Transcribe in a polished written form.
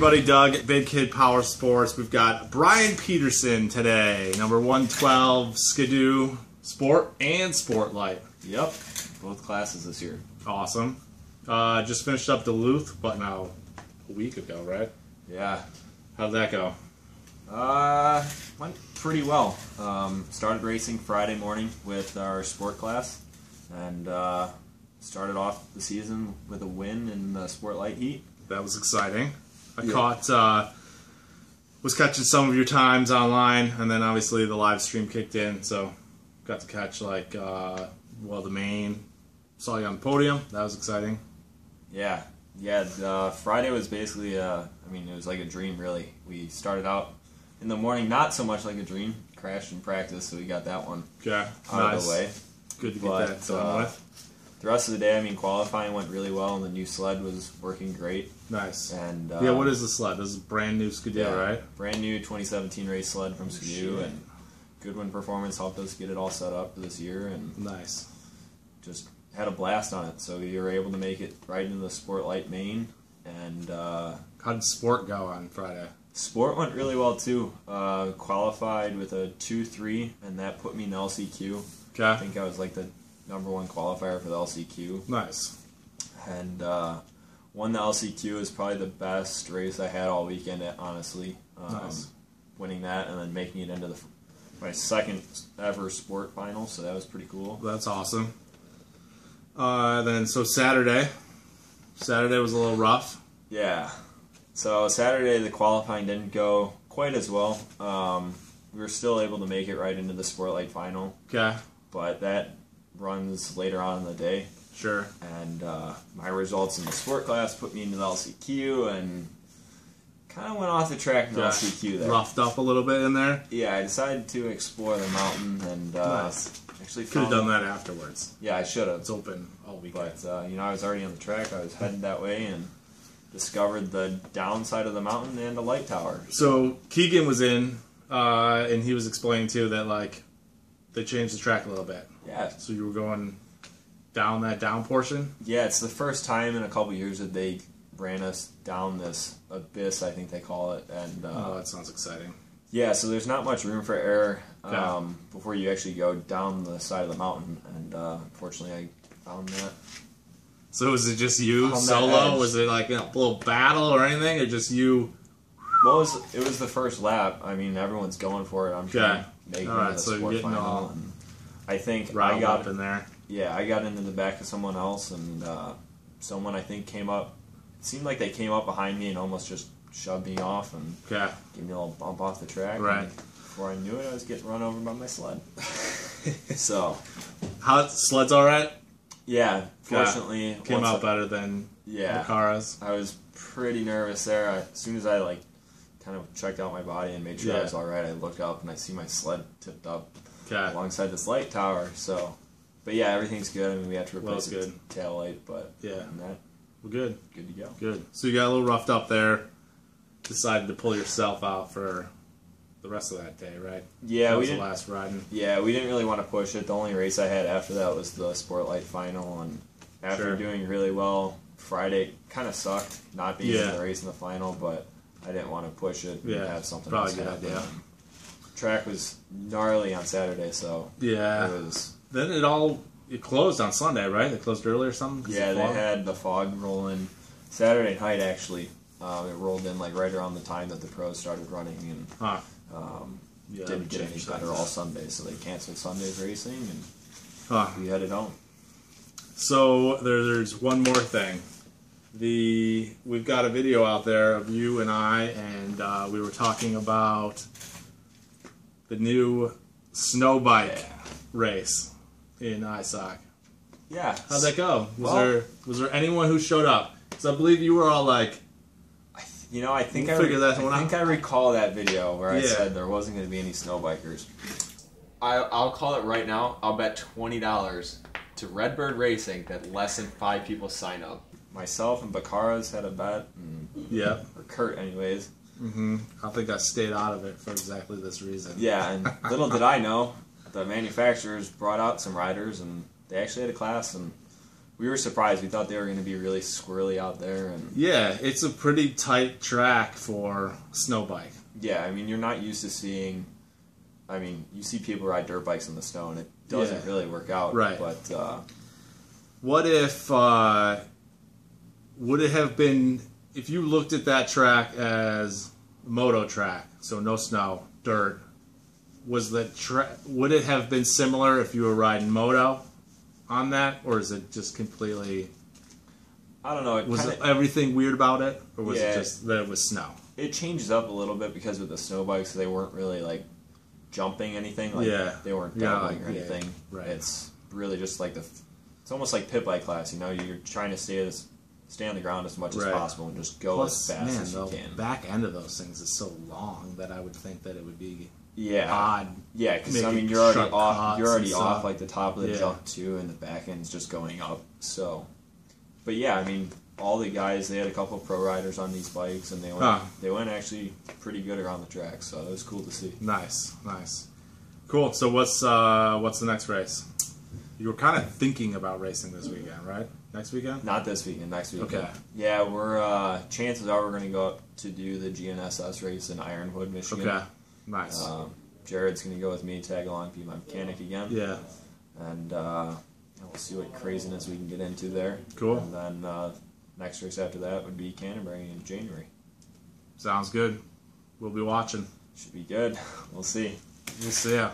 everybody, Doug, Big Kid Powersports. We've got Brian Petersen today, number 112 Skidoo Sport and Sport Lite. Yep, both classes this year. Awesome. Just finished up Duluth, but now a week ago, right? Yeah. How'd that go? Went pretty well. Started racing Friday morning with our sport class, and started off the season with a win in the Sport Lite heat. That was exciting. I was catching some of your times online, and then obviously the live stream kicked in, so got to catch the main. Saw you on the podium. That was exciting. Yeah. Friday was basically, it was like a dream, really. We started out in the morning, not so much like a dream. Crashed in practice, so we got that one out of the way. Good to get that done with. The rest of the day, qualifying went really well, and the new sled was working great. Nice. And yeah, what is the sled? This is a brand new Skidoo, right? Brand new 2017 race sled from Skidoo, and Goodwin Performance helped us get it all set up for this year, and nice. Just had a blast on it. So you were able to make it right into the Sport Lite main, and how did Sport go on Friday? Sport went really well too. Qualified with a 2-3, and that put me in the LCQ. Okay. I think I was like the #1 qualifier for the LCQ. Nice. And won the LCQ is probably the best race I had all weekend, honestly. Nice. Winning that and then making it into my second ever sport final, so that was pretty cool. That's awesome. So Saturday was a little rough. Yeah. So Saturday the qualifying didn't go quite as well. We were still able to make it right into the Sport Lite final. Okay. But that runs later on in the day. Sure. And my results in the sport class put me into the LCQ, and kind of went off the track in the LCQ there. Roughed up a little bit in there? Yeah, I decided to explore the mountain, and actually could have done that afterwards. Yeah, I should have. It's open all weekend. But, I was already on the track. I was headed that way and discovered the downside of the mountain and a light tower. So Keegan was in, and he was explaining too that they changed the track a little bit. Yeah. So you were going down that down portion? Yeah, it's the first time in a couple years that they ran us down this abyss, I think they call it. And that sounds exciting. Yeah, so there's not much room for error before you actually go down the side of the mountain, and unfortunately I found that. So was it just you solo? Was it like a little battle or anything, or just you? Well, it was the first lap. Everyone's going for it. I'm trying to make it into the sport final. And I think I got up in there. Yeah, I got into the back of someone else, and someone I think came up. It seemed like they came up behind me and almost just shoved me off and gave me a little bump off the track. Right. And before I knew it, I was getting run over by my sled. So, sled's all right? Yeah, fortunately came out better than Bakara's. I was pretty nervous there. As soon as I kind of checked out my body and made sure I was all right, I looked up and I see my sled tipped up alongside this light tower. So, but yeah, everything's good. We had to replace the tail light, but we're good. Good to go. Good. So you got a little roughed up there. Decided to pull yourself out for the rest of that day, right? Yeah, that was the last riding. Yeah, we didn't really want to push it. The only race I had after that was the Sport Lite final, and after doing really well, Friday kind of sucked not being in the race in the final, but I didn't want to push it and have something else happen. Probably a good idea. Track was gnarly on Saturday, so it was. Then it closed on Sunday, right? They closed early or something? Yeah, they had the fog roll in Saturday night, actually. It rolled in right around the time that the pros started running, and didn't get any better all Sunday, so they canceled Sunday's racing, and we headed home. So there's one more thing. We've got a video out there of you and I, and we were talking about the new snow bike race in ISOC. Yeah. How'd that go? Was there anyone who showed up? Because I believe you were all like, I think I recall that video where I said there wasn't going to be any snow bikers. I'll call it right now. I'll bet $20 to Redbird Racing that less than 5 people sign up. Myself and Bakara's had a bet. Or Kurt, anyways. I think I stayed out of it for exactly this reason. Yeah, and little did I know, the manufacturers brought out some riders, and they actually had a class, and we were surprised. We thought they were going to be really squirrely out there. And yeah, it's a pretty tight track for snow bike. Yeah, I mean, you're not used to seeing. I mean, you see people ride dirt bikes in the snow, and it doesn't really work out. Right. But what if would it have been if you looked at that track as a moto track, so no snow, dirt? Was the would it have been similar if you were riding moto on that, or is it just completely? I don't know. Was everything weird about it, or was it just that it was snow? It changes up a little bit because with the snow bikes, they weren't really like jumping anything. Like they weren't doubling or anything. Right. It's really just like it's almost like pit bike class. You know, you're trying to stay on the ground as much as possible and just go as fast as you can. The back end of those things is so long that I would think that it would be odd. Yeah, because I mean you're already off. You're already off like the top of the jump too, and the back end's just going up. So, but yeah, I mean all the guys, they had a couple of pro riders on these bikes, and they went actually pretty good around the track. So it was cool to see. Nice. Cool. So what's the next race? You were kind of thinking about racing this weekend, right? Next weekend? Not this weekend. Next weekend. Okay. Yeah, we're chances are we're going to go up to do the GNSS race in Ironwood, Michigan. Okay. Nice. Jared's going to go with me, tag along, be my mechanic again. Yeah. And we'll see what craziness we can get into there. Cool. And then next race after that would be Canterbury in January. Sounds good. We'll be watching. Should be good. We'll see. We'll see ya.